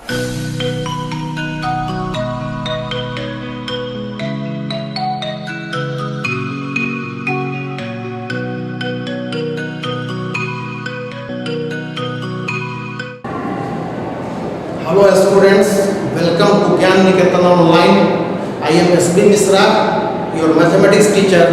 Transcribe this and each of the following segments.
Hello students, welcome to Gyan Niketan Online. I am S.B. Misra, your mathematics teacher,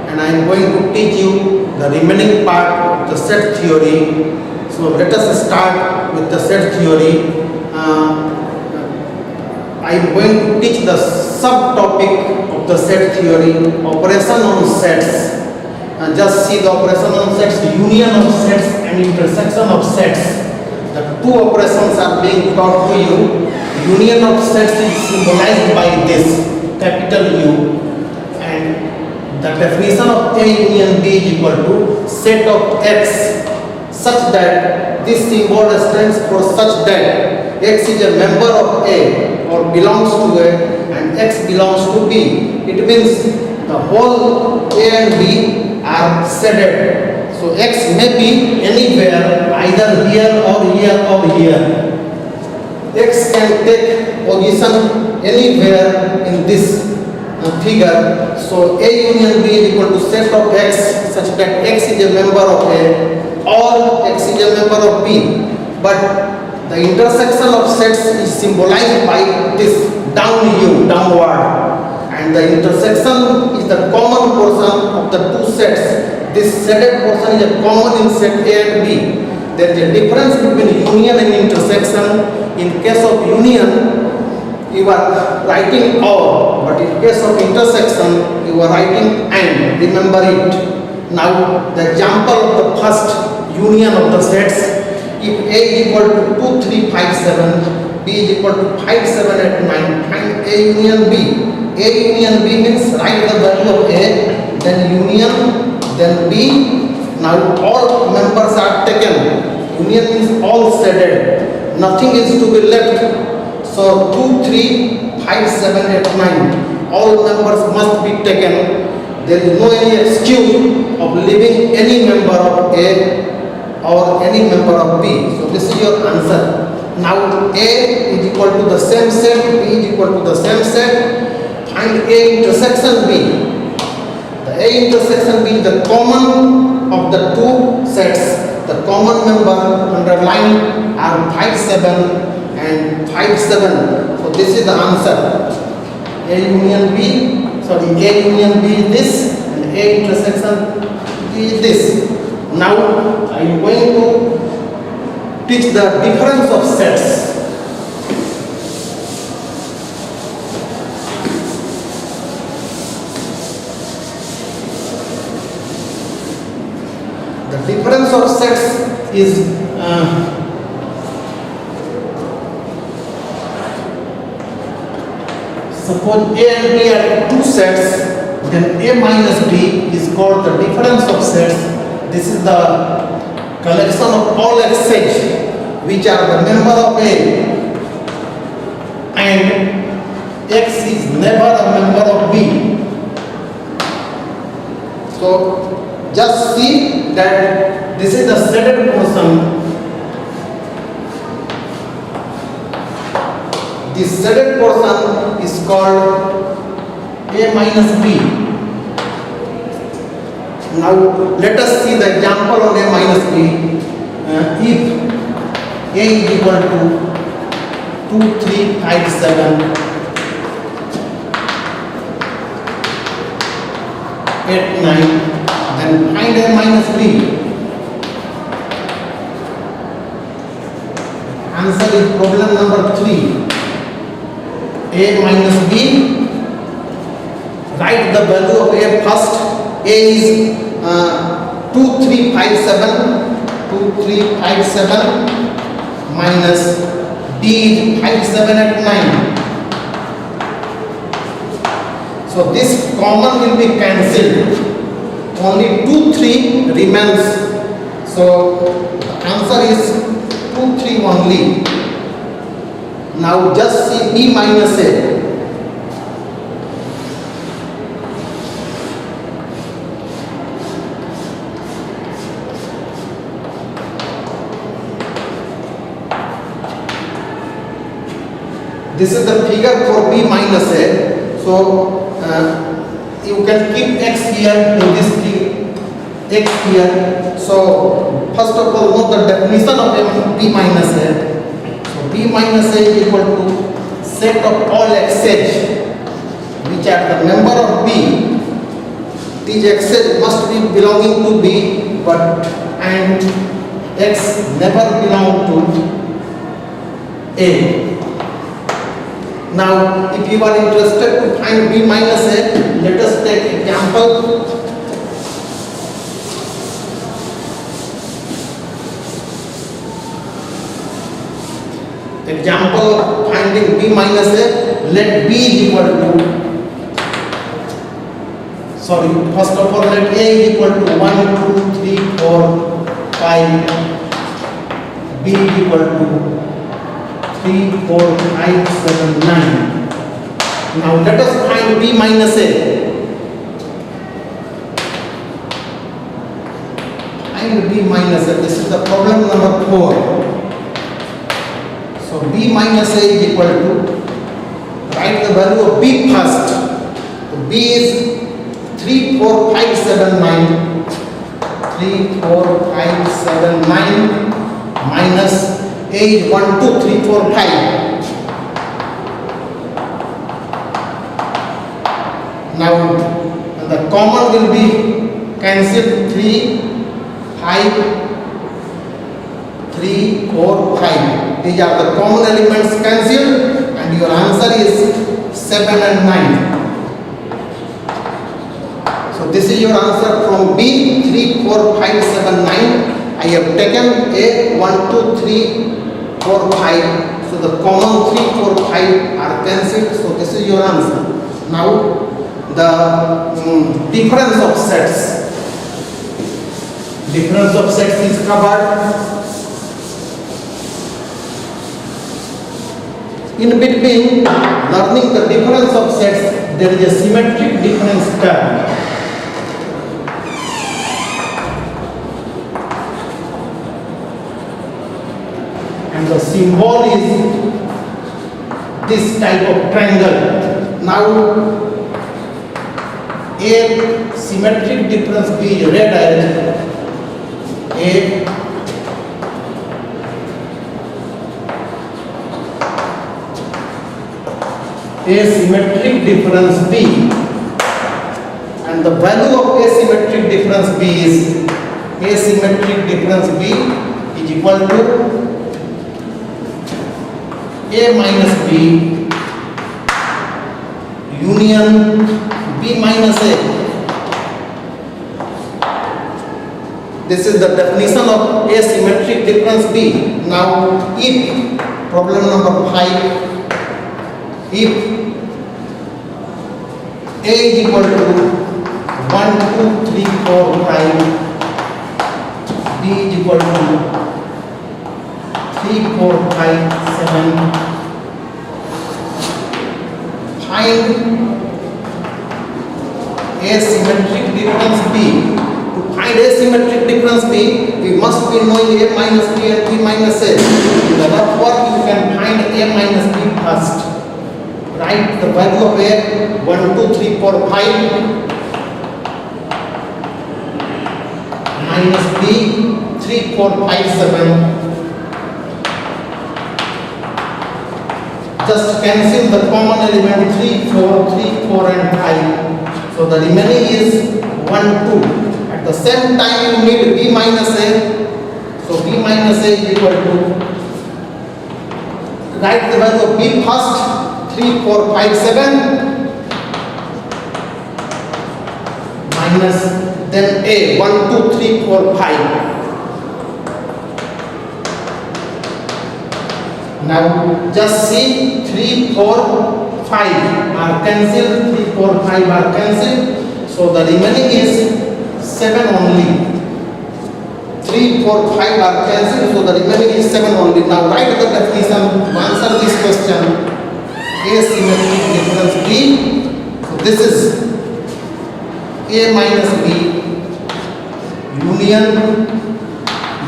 and I am going to teach you the remaining part of the set theory. So let us start with the set theory. I am going to teach the subtopic of the set theory, operation on sets. Just see the operation on sets, union of sets and intersection of sets. The two operations are being taught to you. Union of sets is symbolized by this capital U, and the definition of A union B is equal to set of X such that this symbol stands for such that X is a member of A or belongs to A and X belongs to B. It means the whole A and B are shaded. So X may be anywhere, either here or here or here. X can take position anywhere in this figure. So A union B is equal to set of X such that X is a member of A or X is a member of B. But the intersection of sets is symbolized by this downward. And the intersection is the common portion of the two sets. This shaded portion is a common in set A and B. There is a difference between union and intersection. In case of union, you are writing or, but in case of intersection, you are writing and. Remember it. Now, the example of the first union of the sets. If A is equal to 2, 3, 5, 7, B is equal to 5, 7, 8, 9, find A union B. A union B means write the value of A, then union, then B. Now all members are taken. Union means all shaded. Nothing is to be left. So 2, 3, 5, 7, 8, 9. All members must be taken. There is no any excuse of leaving any member of A or any member of B. So this is your answer. Now A is equal to the same set, B is equal to the same set. Find A intersection B. The A intersection B is the common of the two sets. The common member underlined are 5, 7 and 5, 7. So this is the answer. A union B, sorry, A union B is this and A intersection B is this. Now I am going to teach the difference of sets. The difference of sets is suppose A and B are two sets, then A minus B is called the difference of sets. This is the collection of all X's which are the member of A, and X is never a member of B. So just see that this is the shaded portion. This shaded portion is called A minus B. Now let us see the example on A minus B. If A is equal to 2, 3, 5, 7, 8, 9, then find A minus B. Answer is problem number 3. A minus B. Write the value of A first. A is 2, 3, 5, 7, 2, 3, 5, 7 minus B is 5, 7, and 9. So this common will be cancelled. Only 2, 3 remains. So the answer is 2, 3 only. Now just see B minus A. This is the figure for B minus A. So you can keep x here in this thing, x here. So first of all, note the definition of B minus A. So B minus A is equal to set of all x's which are the member of B. These x's must be belonging to B, but and x never belong to A. Now, if you are interested to find B minus A, let us take example. Example of finding B minus A, let B is equal to, first of all, let A is equal to 1, 2, 3, 4, 5, B is equal to 3, 4, 5, 7, 9. Now let us find B minus A. Find B minus A. This is the problem number 4. So B minus A is equal to, write the value of B first. So B is 3, 4, 5, 7, 9. 3, 4, 5, 7, 9 minus A is 1, 2, 3, 4, 5. Now the common will be cancelled. 3, 5, 3, 4, 5. These are the common elements cancelled, and your answer is 7 and 9. So this is your answer from B. 3, 4, 5, 7, 9. I have taken A 1, 2, 3, 4, 5. So the common 3, 4, 5 are cancelled. So this is your answer. Now the difference of sets. Difference of sets is covered. In between learning the difference of sets, there is a symmetric difference term. And the symbol is this type of triangle. Now A symmetric difference B is red as asymmetric difference B, and the value of asymmetric difference B is asymmetric difference B is equal to A minus B union B minus A. This is the definition of asymmetric difference B. Now if problem number 5, if A is equal to 1, 2, 3, 4, 5, B is equal to 3, 4, 5, 7, find asymmetric difference B. To find asymmetric difference B, we must be knowing A minus B and B minus A. In the rough work, you can find A minus B first. Write the value of A 1, 2, 3, 4, 5 minus B 3, 4, 5, 7. Just cancel the common element 3, 4, 3, 4 and 5. So the remaining is 1, 2. At the same time you need B minus A. So B minus A is equal to, write the value of B first. 3, 4, 5, 7 minus then A 1, 2, 3, 4, 5. Now just see 3, 4, 5 are cancelled. 3, 4, 5 are cancelled. So the remaining is 7 only. 3, 4, 5 are cancelled. So the remaining is 7 only. Now write the definition to answer this question. Asymmetric difference B. So this is A minus B union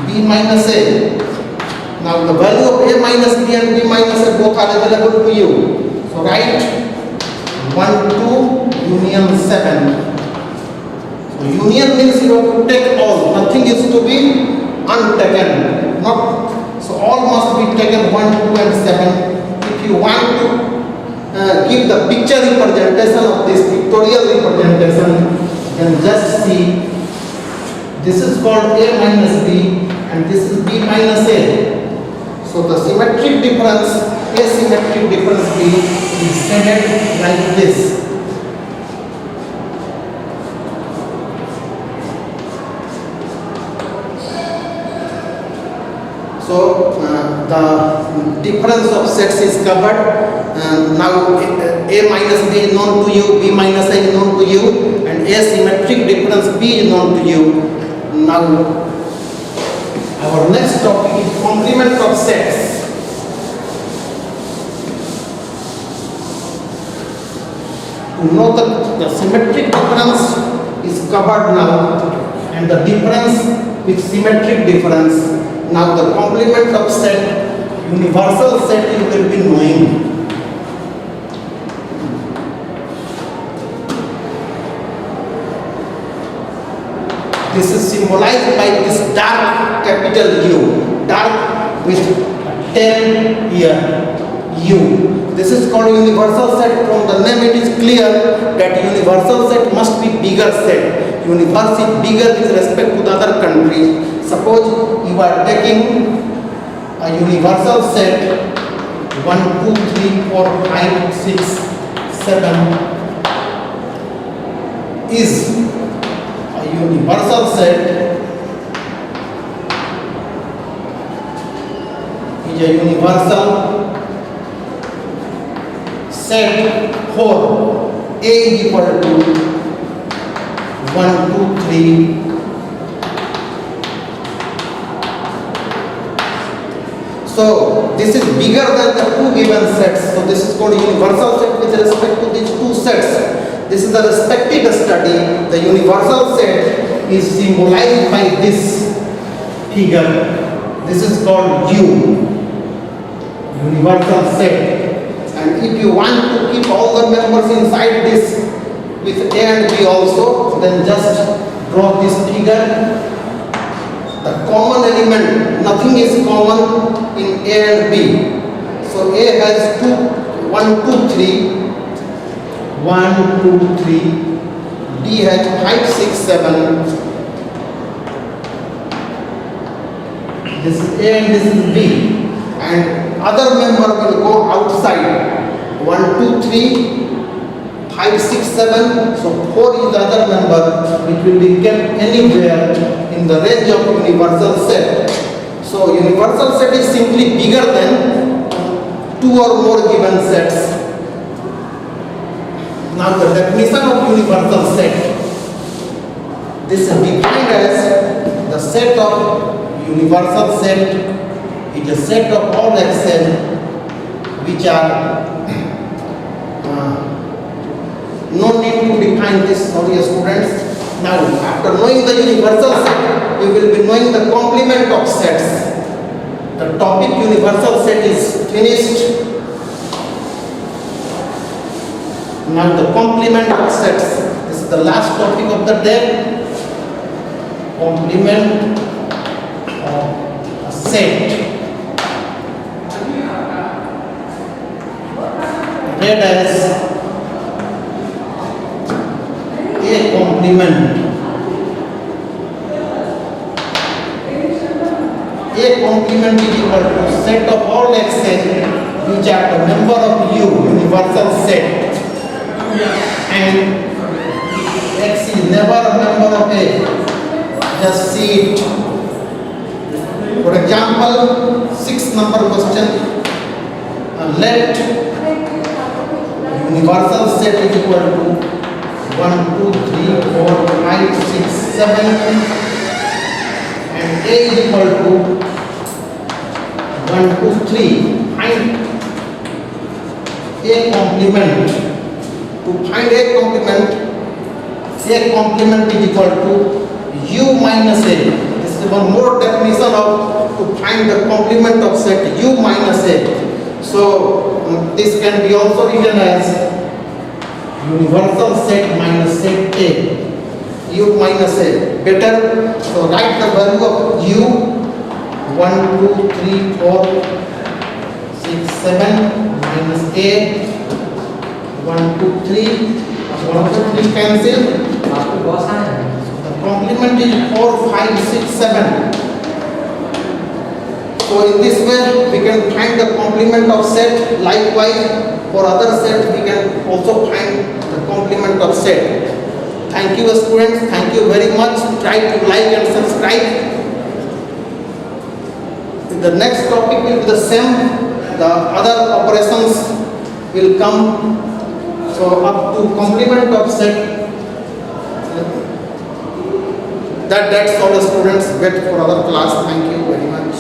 B minus A. Now the value of A minus B and B minus A both are available to you. So write 1 2 union 7. So union means you have to take all. Nothing is to be untaken. Not so all must be taken 1 2 and 7. If you want to give the picture representation of this pictorial representation, then just see. This is called A minus B and this is B minus A. So the symmetric difference, asymmetric difference B is stated like this. So the difference of sets is covered. Now A minus B is known to you, B minus A is known to you, and asymmetric difference B is known to you. Now our next topic is complement of sets. To know the symmetric difference is covered now, and the difference with symmetric difference. Now the complement of set, universal set you will be knowing. This is symbolized by this dark capital U, dark with 10 here, U. This is called universal set. From the name it is clear that universal set must be bigger set. Universe is bigger with respect to the other country. Suppose you are taking a universal set 1, 2, 3, 4, 5, 6, 7 is a universal set, is a universal set for A is equal to 1, 2, 3. So this is bigger than the two given sets. So this is called universal set with respect to these two sets. This is the respective study. The universal set is symbolized by this figure. This is called U, universal set. And if you want to keep all the members inside this with A and B also, then just draw this figure. The common element, nothing is common in A and B. So A has 1, 2, 3. 1, 2, 3. B has 5, 6, 7. This is A and this is B. And other member will go outside. 1, 2, 3. 5, 6, 7. So 4 is the other member which will be kept anywhere in the range of universal set. So universal set is simply bigger than 2 or more given sets. Now the definition of universal set. This is defined as the set of universal set is a set of all x's which are no need to define this, sorry students. Now after knowing the universal set, we will be knowing the complement of sets. The topic universal set is finished. Now the complement of sets. This is the last topic of the day. Complement of a set. Read as A complement. A complement is equal to set of all x's which are the member of U, universal set. And x is never a member of A. Just see it. For example, 6 number question. Let universal set is equal to 1, 2, 3, 4, 5, 6, 7, and A is equal to 1, 2, 3. Find A complement. To find A complement is equal to U minus A. This is one more definition of to find the complement of set U minus A. So this can be also written as universal set minus set A. U minus A. Better. So write the value of U 1, 2, 3, 4, 6, 7 minus A 1, 2, 3. 1, 2, 3 cancel. The complement is 4, 5, 6, 7. So in this way we can find the complement of set. Likewise for other set we can also find the complement of set. Thank you students, thank you very much. Try to like and subscribe. The next topic will be the same. The other operations will come. So up to complement of set. That's all the students. Wait for other class. Thank you very much.